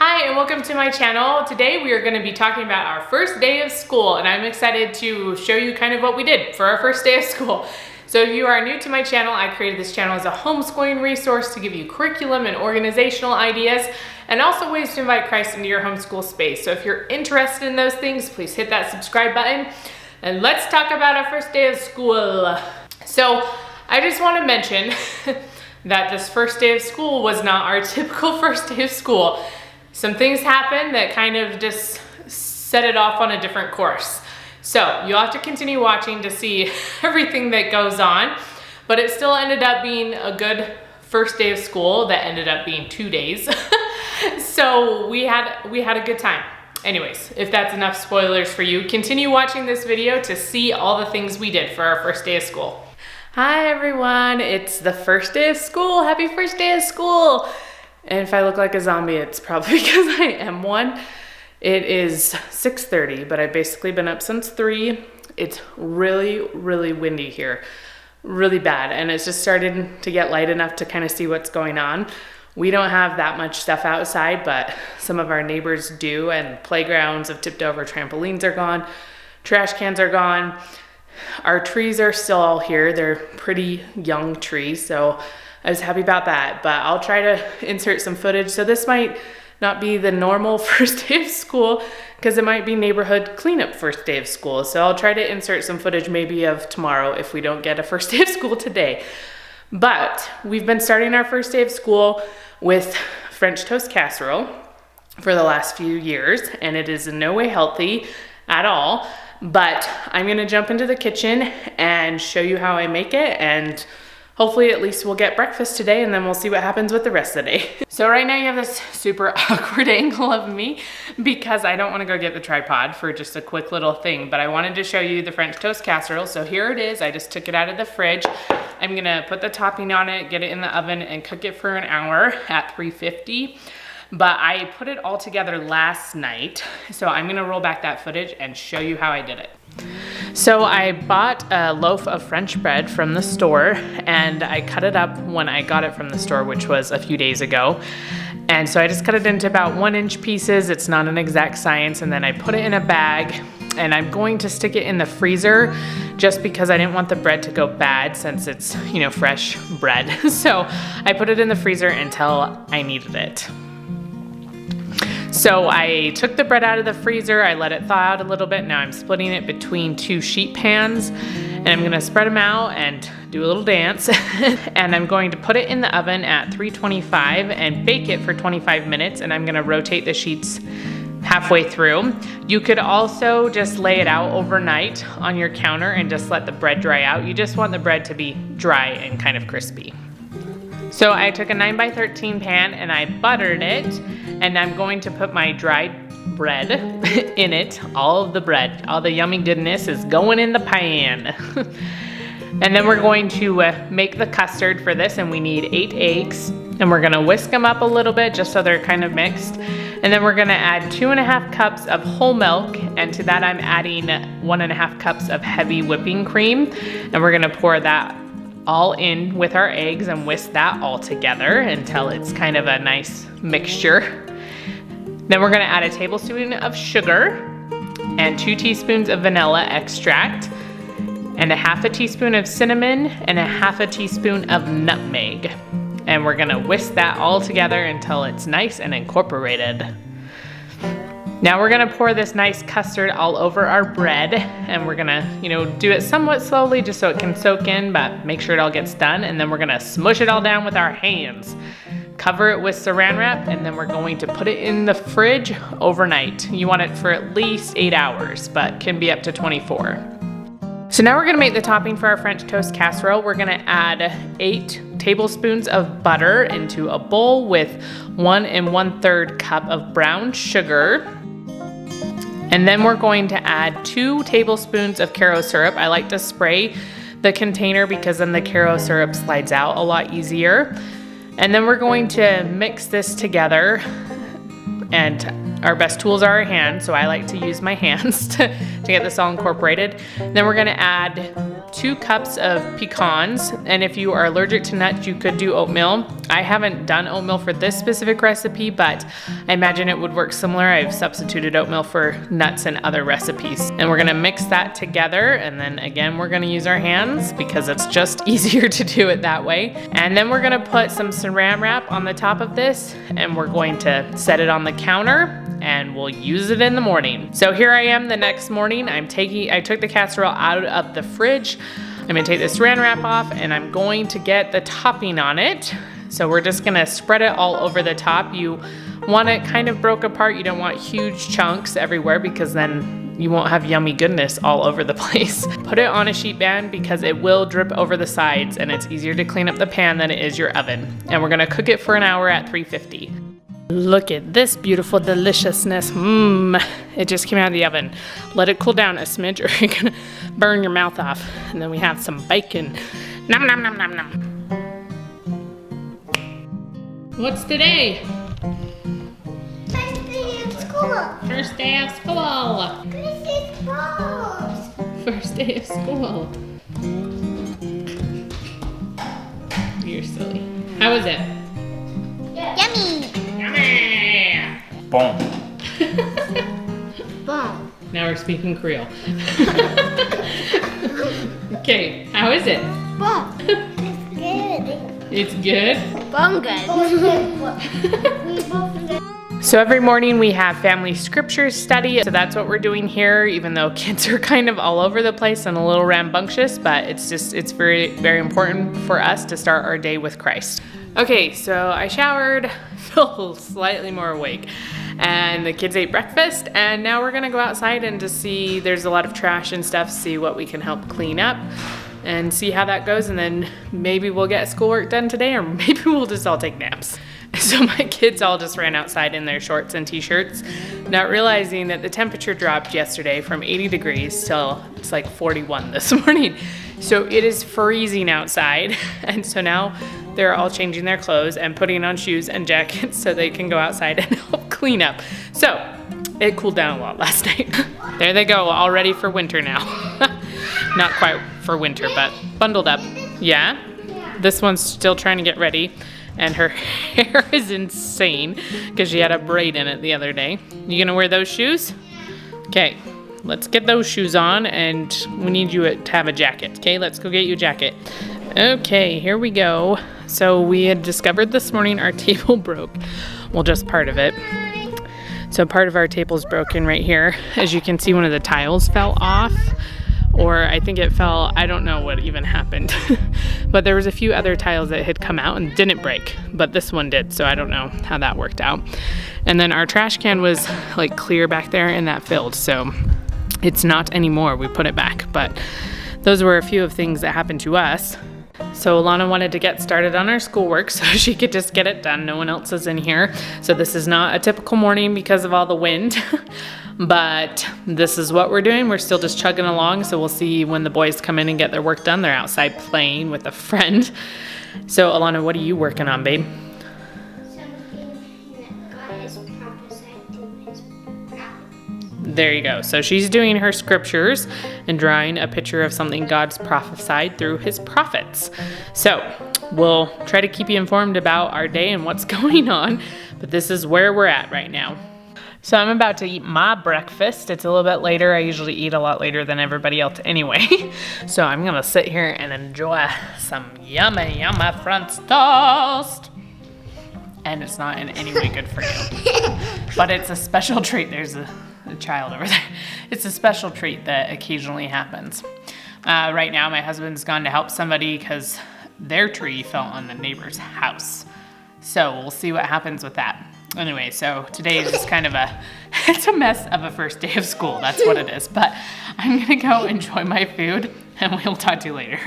Hi and welcome to my channel. Today we are going to be talking about our first day of school, and I'm excited to show you kind of what we did for our first day of school. So if you are new to my channel, I created this channel as a homeschooling resource to give you curriculum and organizational ideas and also ways to invite Christ into your homeschool space. So if you're interested in those things, please hit that subscribe button and let's talk about our first day of school. So I just want to mention that this first day of school was not our typical first day of school. Some things happened that kind of just set it off on a different course. So you'll have to continue watching to see everything that goes on, but it still ended up being a good first day of school that ended up being 2 days. So we had a good time. Anyways, if that's enough spoilers for you, continue watching this video to see all the things we did for our first day of school. Hi everyone, it's the first day of school. Happy first day of school. And if I look like a zombie, it's probably because I am one. It is 6:30, but I've basically been up since 3. It's really, really windy here. Really bad. And it's just started to get light enough to kind of see what's going on. We don't have that much stuff outside, but some of our neighbors do, and playgrounds have tipped over, trampolines are gone, trash cans are gone. Our trees are still all here. They're pretty young trees, so I was happy about that, but I'll try to insert some footage. So this might not be the normal first day of school because it might be neighborhood cleanup first day of school. So I'll try to insert some footage maybe of tomorrow if we don't get a first day of school today. But we've been starting our first day of school with French toast casserole for the last few years, and it is in no way healthy at all. But I'm gonna jump into the kitchen and show you how I make it, and hopefully at least we'll get breakfast today, and then we'll see what happens with the rest of the day. So right now you have this super awkward angle of me because I don't want to go get the tripod for just a quick little thing, but I wanted to show you the French toast casserole. So here it is. I just took it out of the fridge. I'm gonna put the topping on it, get it in the oven, and cook it for an hour at 350. But I put it all together last night, so I'm gonna roll back that footage and show you how I did it. So I bought a loaf of French bread from the store, and I cut it up when I got it from the store, which was a few days ago. And so I just cut it into about 1-inch pieces. It's not an exact science. And then I put it in a bag, and I'm going to stick it in the freezer just because I didn't want the bread to go bad since it's, fresh bread. So I put it in the freezer until I needed it. So I took the bread out of the freezer, I let it thaw out a little bit. Now I'm splitting it between 2 sheet pans, and I'm gonna spread them out and do a little dance. And I'm going to put it in the oven at 325 and bake it for 25 minutes, and I'm gonna rotate the sheets halfway through. You could also just lay it out overnight on your counter and just let the bread dry out. You just want the bread to be dry and kind of crispy. So I took a 9x13 pan and I buttered it, and I'm going to put my dried bread in it. All of the bread, all the yummy goodness is going in the pan. And then we're going to make the custard for this, and we need 8 eggs, and we're gonna whisk them up a little bit just so they're kind of mixed. And then we're gonna add 2.5 cups of whole milk, and to that I'm adding 1.5 cups of heavy whipping cream, and we're gonna pour that all in with our eggs and whisk that all together until it's kind of a nice mixture. Then we're gonna add a tablespoon of sugar and 2 teaspoons of vanilla extract and 1/2 teaspoon of cinnamon and 1/2 teaspoon of nutmeg. And we're gonna whisk that all together until it's nice and incorporated. Now we're gonna pour this nice custard all over our bread, and we're gonna, do it somewhat slowly just so it can soak in, but make sure it all gets done. And then we're gonna smush it all down with our hands. Cover it with saran wrap, and then we're going to put it in the fridge overnight. You want it for at least 8 hours, but can be up to 24. So now we're gonna make the topping for our French toast casserole. We're gonna add 8 tablespoons of butter into a bowl with 1 1/3 cup of brown sugar. And then we're going to add 2 tablespoons of Karo syrup. I like to spray the container because then the Karo syrup slides out a lot easier. And then we're going to mix this together, and our best tools are our hands, so I like to use my hands to get this all incorporated. Then we're gonna add 2 cups of pecans, and if you are allergic to nuts, you could do oatmeal. I haven't done oatmeal for this specific recipe, but I imagine it would work similar. I've substituted oatmeal for nuts in other recipes. And we're gonna mix that together, and then again, we're gonna use our hands because it's just easier to do it that way. And then we're gonna put some saran wrap on the top of this, and we're going to set it on the counter, and we'll use it in the morning. So here I am the next morning. I took the casserole out of the fridge. I'm gonna take the saran wrap off, and I'm going to get the topping on it. So we're just gonna spread it all over the top. You want it kind of broke apart. You don't want huge chunks everywhere because then you won't have yummy goodness all over the place. Put it on a sheet pan because it will drip over the sides, and it's easier to clean up the pan than it is your oven. And we're gonna cook it for an hour at 350. Look at this beautiful deliciousness. It just came out of the oven. Let it cool down a smidge or you're gonna burn your mouth off. And then we have some bacon. Nom nom nom nom nom. What's today? First day of school. First day of school. This is balls. First day of school. You're silly. How was it? Yummy. Yummy! Bon. Bon. Now we're speaking Creole. Okay, how is it? Bon. It's good. It's good? Bon good. We both good. So every morning we have family scripture study. So that's what we're doing here, even though kids are kind of all over the place and a little rambunctious, but it's very, very important for us to start our day with Christ. Okay, so I showered, feel slightly more awake, and the kids ate breakfast, and now we're gonna go outside and just see, there's a lot of trash and stuff, see what we can help clean up and see how that goes, and then maybe we'll get schoolwork done today, or maybe we'll just all take naps. So my kids all just ran outside in their shorts and t-shirts, not realizing that the temperature dropped yesterday from 80 degrees till it's like 41 this morning. So it is freezing outside, and so now they're all changing their clothes and putting on shoes and jackets so they can go outside and help clean up. So it cooled down a lot last night. There they go, all ready for winter now. Not quite for winter, but bundled up. Yeah? This one's still trying to get ready, and her hair is insane because she had a braid in it the other day. You gonna wear those shoes? Okay, let's get those shoes on, and we need you to have a jacket. Okay, let's go get you a jacket. Okay, here we go. So we had discovered this morning our table broke. Well, just part of it. So part of our table's broken right here. As you can see, one of the tiles fell off, or I think it fell, I don't know what even happened. But there was a few other tiles that had come out and didn't break, but this one did, so I don't know how that worked out. And then our trash can was like clear back there and that filled, so it's not anymore. We put it back, but those were a few of things that happened to us. So Alana wanted to get started on her schoolwork so she could just get it done. No one else is in here. So this is not a typical morning because of all the wind, but this is what we're doing. We're still just chugging along. So we'll see when the boys come in and get their work done. They're outside playing with a friend. So Alana, what are you working on, babe? There you go. So she's doing her scriptures and drawing a picture of something God's prophesied through his prophets. So we'll try to keep you informed about our day and what's going on, but this is where we're at right now. So I'm about to eat my breakfast. It's a little bit later. I usually eat a lot later than everybody else anyway. So I'm gonna sit here and enjoy some yummy French toast. And it's not in any way good for you. But it's a special treat. There's a child over there. It's a special treat that occasionally happens. Right now, my husband's gone to help somebody because their tree fell on the neighbor's house. So we'll see what happens with that. Anyway, so today is just kind of it's a mess of a first day of school. That's what it is. But I'm gonna go enjoy my food and we'll talk to you later.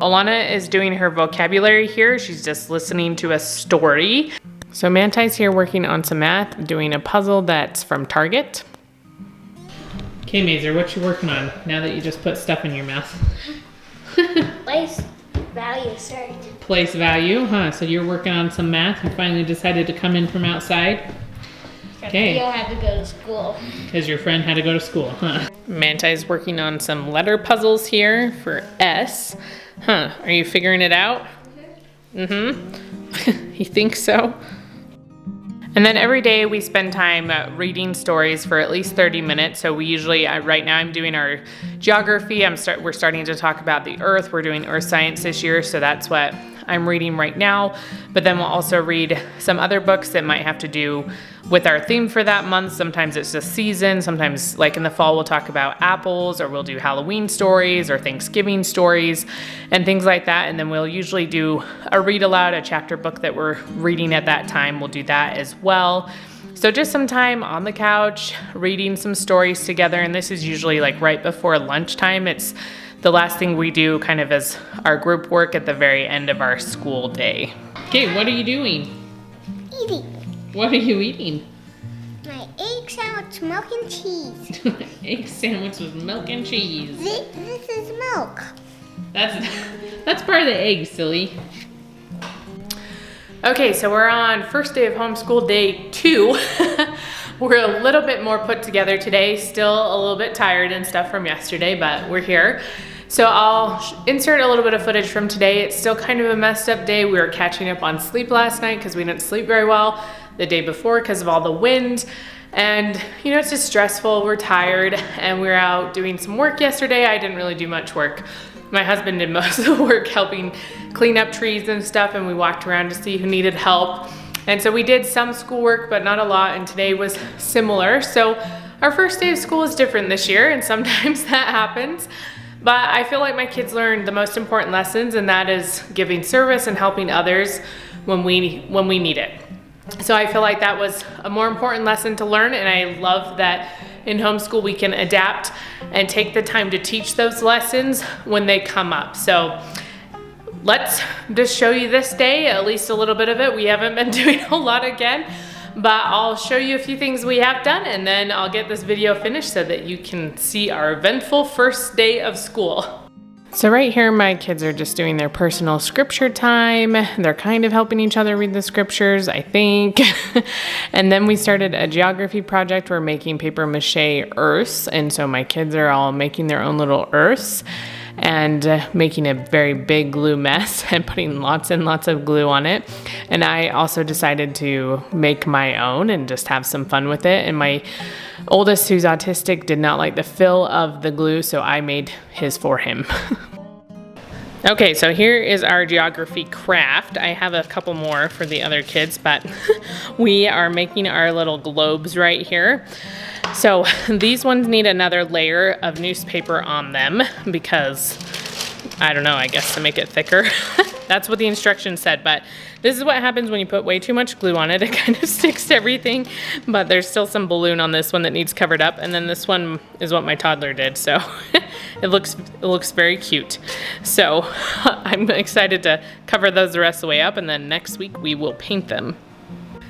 Alana is doing her vocabulary here. She's just listening to a story. So Manti's here working on some math, doing a puzzle that's from Target. Okay, Mazer, what you working on now that you just put stuff in your mouth? Place value, sir. Place value, huh? So you're working on some math. You finally decided to come in from outside. Okay. You'll have to go to school. Because your friend had to go to school, huh? Manti is working on some letter puzzles here for S. Huh, are you figuring it out? Mm-hmm. He thinks so. And then every day we spend time reading stories for at least 30 minutes. So we usually, right now I'm doing our geography. We're starting to talk about the earth. We're doing earth science this year, so that's what I'm reading right now. But then we'll also read some other books that might have to do with our theme for that month. Sometimes it's just season. Sometimes, like in the fall, we'll talk about apples, or we'll do Halloween stories or Thanksgiving stories and things like that. And then we'll usually do a read aloud, a chapter book that we're reading at that time. We'll do that as well. So just some time on the couch, reading some stories together. And this is usually like right before lunchtime. It's the last thing we do kind of as our group work at the very end of our school day. Okay, what are you doing? Eating. What are you eating? My egg sandwich, milk and cheese. Egg sandwich with milk and cheese. This is milk. That's part of the egg, silly. Okay, so we're on first day of homeschool, day 2. We're a little bit more put together today, still a little bit tired and stuff from yesterday, but we're here. So I'll insert a little bit of footage from today. It's still kind of a messed up day. We were catching up on sleep last night because we didn't sleep very well the day before because of all the wind. And you know, it's just stressful, we're tired, and we were out doing some work yesterday. I didn't really do much work. My husband did most of the work helping clean up trees and stuff, and we walked around to see who needed help. And so we did some schoolwork, but not a lot, and today was similar. So our first day of school is different this year, and sometimes that happens. But I feel like my kids learned the most important lessons, and that is giving service and helping others when we need it. So I feel like that was a more important lesson to learn, and I love that in homeschool we can adapt and take the time to teach those lessons when they come up. So let's just show you this day, at least a little bit of it. We haven't been doing a lot again, but I'll show you a few things we have done, and then I'll get this video finished so that you can see our eventful first day of school. So right here, my kids are just doing their personal scripture time. They're kind of helping each other read the scriptures, I think. And then we started a geography project. We're making paper mache earths. And so my kids are all making their own little earths and making a very big glue mess and putting lots and lots of glue on it. And I also decided to make my own and just have some fun with it. And my oldest, who's autistic, did not like the feel of the glue, so I made his for him. Okay, so here is our geography craft. I have a couple more for the other kids, but we are making our little globes right here. So these ones need another layer of newspaper on them because, I don't know, I guess to make it thicker. That's what the instructions said, but this is what happens when you put way too much glue on it. It kind of sticks to everything, but there's still some balloon on this one that needs covered up, and then this one is what my toddler did, so it looks very cute. So I'm excited to cover those the rest of the way up, and then next week we will paint them.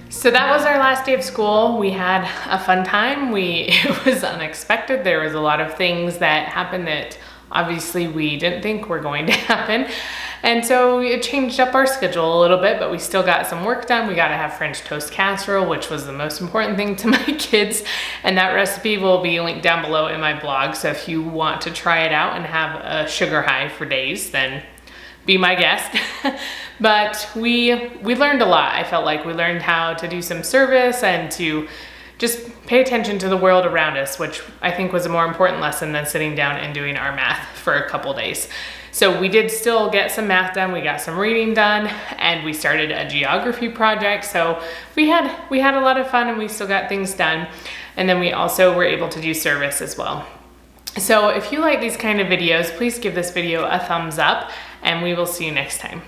So that was our last day of school. We had a fun time. It was unexpected. There was a lot of things that happened that obviously we didn't think were going to happen. And so it changed up our schedule a little bit, but we still got some work done. We got to have French toast casserole, which was the most important thing to my kids. And that recipe will be linked down below in my blog. So if you want to try it out and have a sugar high for days, then be my guest. But we learned a lot. I felt like we learned how to do some service and to just pay attention to the world around us, which I think was a more important lesson than sitting down and doing our math for a couple days. So we did still get some math done, we got some reading done, and we started a geography project. So we had a lot of fun, and we still got things done. And then we also were able to do service as well. So if you like these kind of videos, please give this video a thumbs up, and we will see you next time.